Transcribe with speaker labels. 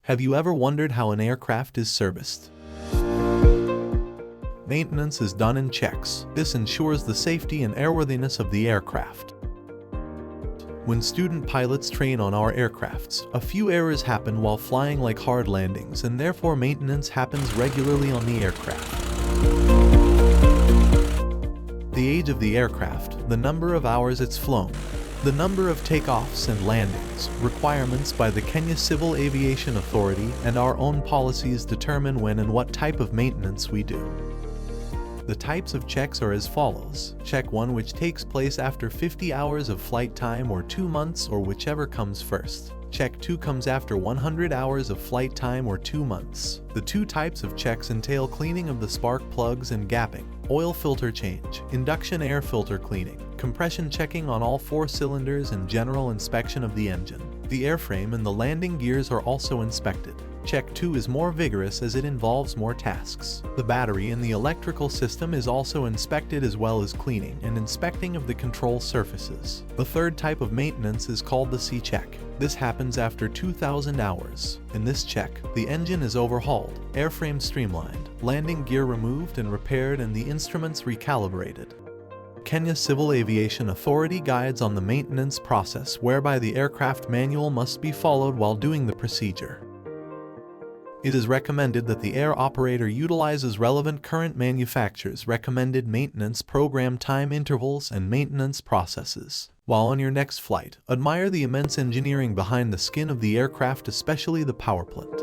Speaker 1: Have you ever wondered how an aircraft is serviced? Maintenance is done in checks. This ensures the safety and airworthiness of the aircraft. When student pilots train on our aircrafts, a few errors happen while flying, like hard landings, and therefore maintenance happens regularly on the aircraft. The age of the aircraft, the number of hours it's flown, the number of takeoffs and landings, requirements by the Kenya Civil Aviation Authority, and our own policies determine when and what type of maintenance we do. The types of checks are as follows. Check 1, which takes place after 50 hours of flight time or 2 months, or whichever comes first. Check 2 comes after 100 hours of flight time or 2 months. The two types of checks entail cleaning of the spark plugs and gapping, oil filter change, induction air filter cleaning, compression checking on all 4 cylinders, and general inspection of the engine. The airframe and the landing gears are also inspected. Check 2 is more vigorous as it involves more tasks. The battery and the electrical system is also inspected, as well as cleaning and inspecting of the control surfaces. The third type of maintenance is called the C check. This happens after 2,000 hours. In this check, the engine is overhauled, airframe streamlined, landing gear removed and repaired, and the instruments recalibrated. Kenya Civil Aviation Authority guides on the maintenance process, whereby the aircraft manual must be followed while doing the procedure. It is recommended that the air operator utilizes relevant current manufacturer's recommended maintenance program time intervals and maintenance processes. While on your next flight, admire the immense engineering behind the skin of the aircraft, especially the power plant.